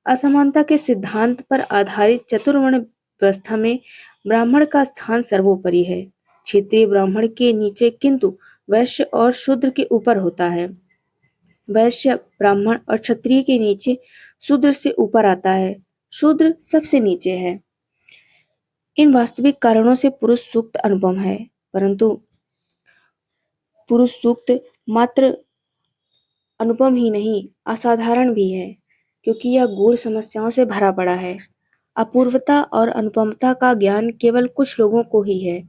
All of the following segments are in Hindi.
असमानता के सिद्धांत पर आधारित चतुर्वर्ण व्यवस्था में ब्राह्मण का स्थान सर्वोपरि है। क्षत्रिय ब्राह्मण के नीचे किंतु वैश्य और शूद्र के ऊपर होता है। वैश्य ब्राह्मण और क्षत्रिय के नीचे शूद्र से ऊपर आता है। शूद्र सबसे नीचे है। इन वास्तविक कारणों से पुरुष सूक्त अनुपम है, परंतु पुरुष सूक्त मात्र अनुपम ही नहीं, असाधारण भी है, क्योंकि यह गूढ़ समस्याओं से भरा पड़ा है। अपूर्वता और अनुपमता का ज्ञान केवल कुछ लोगों को ही है,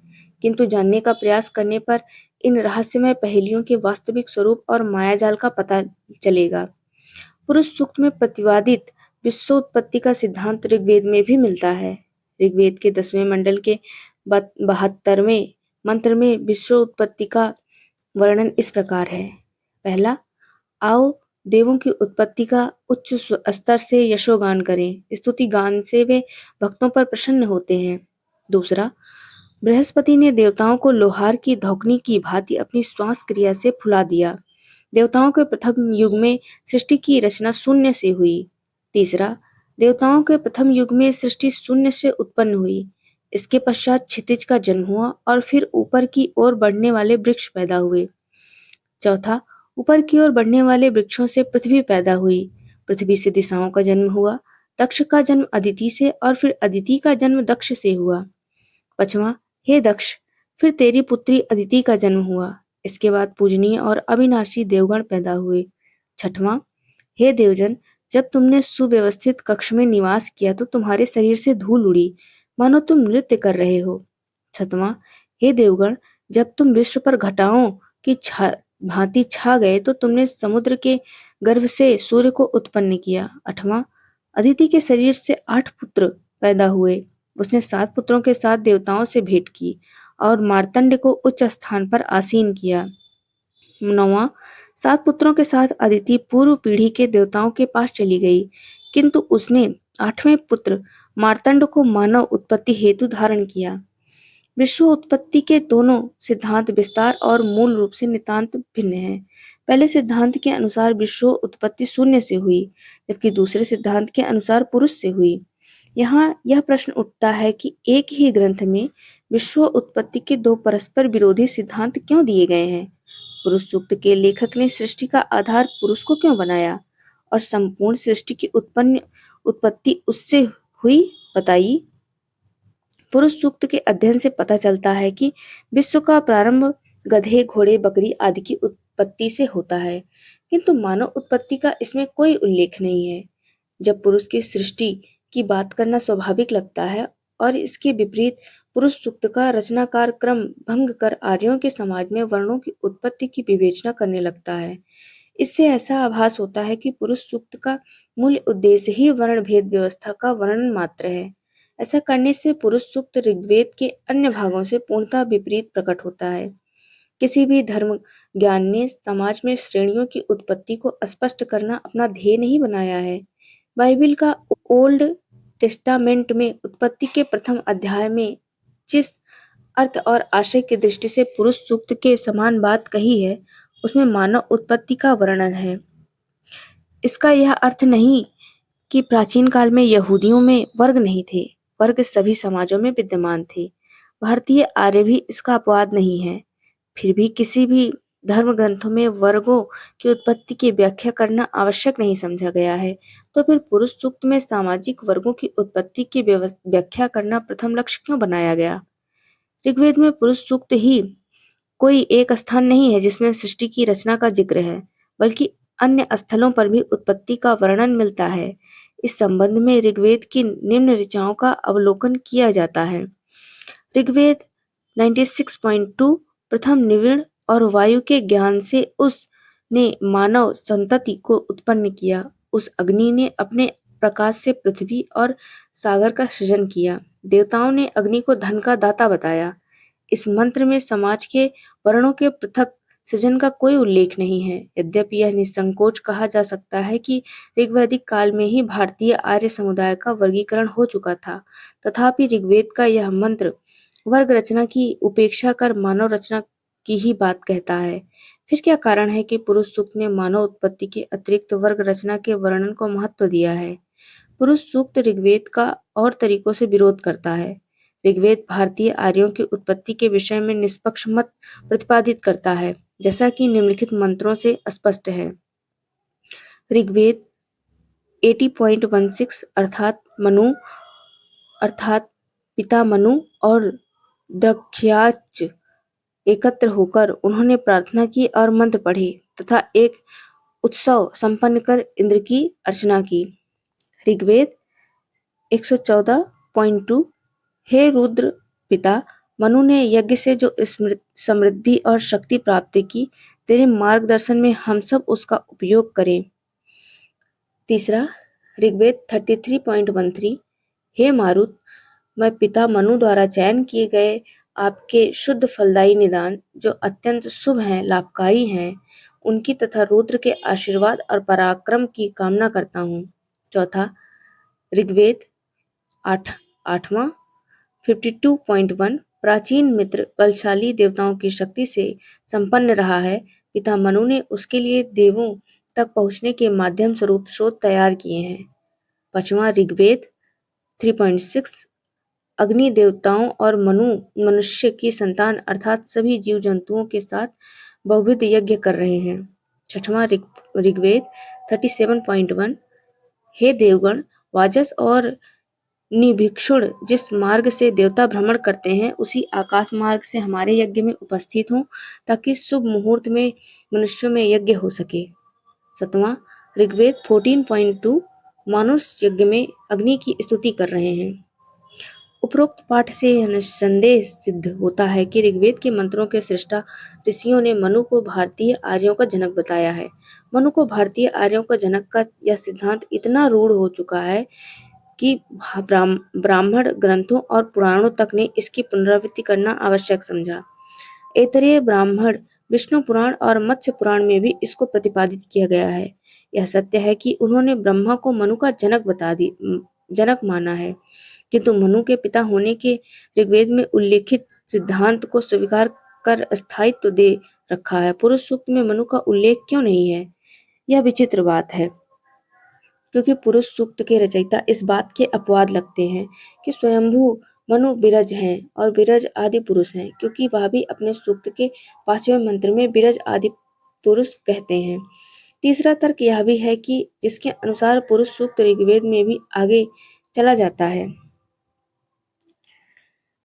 किंतु जानने का प्रयास करने पर इन रहस्यमय पहेलियों के वास्तविक स्वरूप और मायाजाल का पता चलेगा। पुरुष सूक्त में प्रतिपादित विश्वोत्पत्ति का सिद्धांत ऋग्वेद में भी मिलता है। ऋग्वेद के 10वें मंडल के 72वें मंत्र में विश्वोत्पत्ति का वर्णन इस प्रकार है। पहला, आओ देवों की उत्पत्ति का उच्च स्तर से यशोगान करें, स्तुति गान से वे भक्तों पर प्रसन्न होते हैं। दूसरा, बृहस्पति ने देवताओं को लोहार की धौकनी की भांति अपनी श्वास क्रिया से फुला दिया। देवताओं के प्रथम युग में सृष्टि की रचना शून्य से हुई। तीसरा, देवताओं के प्रथम युग में सृष्टि शून्य से उत्पन्न हुई। इसके पश्चात क्षितिज का जन्म हुआ और फिर ऊपर की ओर बढ़ने वाले वृक्ष पैदा हुए। चौथा, ऊपर की ओर बढ़ने वाले वृक्षों से पृथ्वी पैदा हुई। पृथ्वी से दिशाओं का जन्म हुआ। दक्ष का जन्म अदिति से और फिर अदिति का जन्म दक्ष से हुआ। पांचवा, हे दक्ष, फिर तेरी पुत्री अदिति का जन्म हुआ। इसके बाद पूजनीय और अविनाशी देवगण पैदा हुए। छठवां, हे देवजन, जब तुमने सुव्यवस्थित कक्ष में निवास किया तो तुम्हारे शरीर से धूल उड़ी, मानो तुम नृत्य कर रहे हो। छठवां, हे देवगण, जब तुम विश्व पर घटाओं की भांति छा गए तो तुमने समुद्र के गर्भ से सूर्य को उत्पन्न किया। आठवां, अदिति के शरीर से 8 पुत्र पैदा हुए। उसने 7 पुत्रों के साथ देवताओं से भेंट की और मार्तंड को उच्च स्थान पर आसीन किया। नौवां, 7 पुत्रों के साथ अदिति पूर्व पीढ़ी के देवताओं के पास चली गई, किंतु उसने 8वें पुत्र मार्तंड को मानव उत्पत्ति हेतु धारण किया। विश्व उत्पत्ति के दोनों सिद्धांत विस्तार और मूल रूप से नितांत भिन्न हैं। पहले सिद्धांत के अनुसार विश्व उत्पत्ति शून्य से हुई, जबकि दूसरे सिद्धांत के अनुसार पुरुष से हुई। यहाँ यह प्रश्न उठता है कि एक ही ग्रंथ में विश्व उत्पत्ति के 2 परस्पर विरोधी सिद्धांत क्यों दिए गए हैं? पुरुष सूक्त के लेखक ने सृष्टि का आधार पुरुष को क्यों बनाया और संपूर्ण सृष्टि की उत्पत्ति उससे हुई, बताइए। पुरुष सूक्त के अध्ययन से पता चलता है कि विश्व का प्रारंभ गधे, घोड़े, बकरी आदि की उत्पत्ति से होता है, किंतु मानव उत्पत्ति का इसमें कोई उल्लेख नहीं है। जब पुरुष की सृष्टि की बात करना स्वाभाविक लगता है और इसके विपरीत पुरुष सूक्त का रचनाकार क्रम भंग कर आर्यों के समाज में वर्णों की उत्पत्ति की विवेचना करने लगता है। इससे ऐसा आभास होता है कि पुरुष सूक्त का मूल उद्देश्य ही वर्ण भेद व्यवस्था का वर्णन मात्र है। ऐसा करने से पुरुष सूक्त ऋग्वेद के अन्य भागों से पूर्णतः विपरीत प्रकट होता है। किसी भी धर्म ज्ञान ने समाज में श्रेणियों की उत्पत्ति को स्पष्ट करना अपना ध्येय नहीं बनाया है। बाइबिल का ओल्ड टेस्टामेंट में उत्पत्ति के प्रथम अध्याय में जिस अर्थ और आशय की दृष्टि से पुरुष सूक्त के समान बात कही है, उसमें मानव उत्पत्ति का वर्णन है। इसका यह अर्थ नहीं कि प्राचीन काल में यहूदियों में वर्ग नहीं थे, वर्ग सभी समाजों में विद्यमान थे। भारतीय आर्य भी इसका अपवाद नहीं है। फिर भी किसी भी धर्म ग्रंथों में वर्गों की उत्पत्ति की व्याख्या करना आवश्यक नहीं समझा गया है, तो फिर पुरुष सूक्त में सामाजिक वर्गों की उत्पत्ति की व्याख्या करना प्रथम लक्ष्य क्यों बनाया गया? ऋग्वेद में पुरुष सूक्त ही कोई एक स्थान नहीं है जिसमें सृष्टि की रचना का जिक्र है, बल्कि अन्य स्थलों पर भी उत्पत्ति का वर्णन मिलता है। इस संबंध में ऋग्वेद की निम्न ऋचाओं का अवलोकन किया जाता है। ऋग्वेद 96.2 प्रथम निविड़ और वायु के ज्ञान से उसने मानव संतति को उत्पन्न किया। उस अग्नि ने अपने प्रकाश से पृथ्वी और सागर का सृजन किया। देवताओं ने अग्नि को धन का दाता बताया। इस मंत्र में समाज के वर्णों के पृथक सृजन का कोई उल्लेख नहीं है। यद्यपि यह निसंकोच कहा जा सकता है कि ऋग्वैदिक काल में ही भारतीय आर्य समुदाय का वर्गीकरण हो चुका था, तथापि ऋग्वेद का यह मंत्र वर्ग रचना की उपेक्षा कर मानव रचना की ही बात कहता है। फिर क्या कारण है कि पुरुष सूक्त ने मानव उत्पत्ति के अतिरिक्त वर्ग रचना के वर्णन को महत्व दिया है? पुरुष सूक्त ऋग्वेद का और तरीकों से विरोध करता है। ऋग्वेद भारतीय आर्यों की उत्पत्ति के विषय में निष्पक्ष मत प्रतिपादित करता है, जैसा कि निम्नलिखित मंत्रों से स्पष्ट है। ऋग्वेद 80.16 अर्थात पिता मनु और दक्षयाच एकत्र होकर उन्होंने प्रार्थना की और मंत्र पढ़े तथा एक उत्सव संपन्न कर इंद्र की अर्चना की। ऋग्वेद 114.2 हे रुद्र पिता, मनु ने यज्ञ से जो समृद्धि और शक्ति प्राप्त की, तेरे मार्गदर्शन में हम सब उसका उपयोग करें। तीसरा, ऋग्वेद 33.13 हे मारुत, मैं पिता मनु द्वारा चयन किए गए आपके शुद्ध फलदायी निदान, जो अत्यंत शुभ हैं, लाभकारी हैं, उनकी तथा रुद्र के आशीर्वाद और पराक्रम की कामना करता हूँ। चौथा, ऋग्वेद 8वां 52.1 प्राचीन मित्र बलशाली देवताओं की शक्ति से संपन्न रहा है। पिता मनु ने उसके लिए देवों तक पहुँचने के माध्यम स्वरूप स्रोत तैयार किए हैं। पांचवां, ऋग्वेद 3.6 अग्नि देवताओं और मनुष्य की संतान अर्थात सभी जीव जंतुओं के साथ बहुविध यज्ञ कर रहे हैं। छठवां, ऋग्वेद 37.1 हे देवगण, वाजस और निभिक्षुण जिस मार्ग से देवता भ्रमण करते हैं, उसी आकाश मार्ग से हमारे यज्ञ में उपस्थित हों, ताकि शुभ मुहूर्त में मनुष्यों में यज्ञ हो सके। सातवां, ऋग्वेद 14.2 मानुष यज्ञ में अग्नि की स्तुति कर रहे हैं। उपरोक्त पाठ से यह निस्संदेह सिद्ध होता है कि ऋग्वेद के मंत्रों के सृष्टा ऋषियों ने मनु को भारतीय आर्यों का जनक बताया है। मनु को भारतीय आर्यों का जनक का यह सिद्धांत इतना रूढ़ हो चुका है कि ब्राह्मण ग्रंथों और पुराणों तक ने इसकी पुनरावृत्ति करना आवश्यक समझा। ऐतरेय ब्राह्मण, विष्णु पुराण और मत्स्य पुराण में भी इसको प्रतिपादित किया गया है। यह सत्य है कि उन्होंने ब्रह्मा को मनु का जनक माना है, किंतु मनु के पिता होने के ऋग्वेद में उल्लेखित सिद्धांत को स्वीकार कर स्थायित्व दे रखा है। पुरुष सूक्त में मनु का उल्लेख क्यों नहीं है? यह विचित्र बात है, क्योंकि पुरुष सूक्त के रचयिता इस बात के अपवाद लगते हैं कि स्वयंभू मनु विरज हैं और विरज आदि पुरुष हैं, क्योंकि वह भी अपने सूक्त के 5वें मंत्र में विरज आदि पुरुष कहते हैं। तीसरा तर्क यह भी है कि जिसके अनुसार पुरुष सूक्त ऋग्वेद में भी आगे चला जाता है।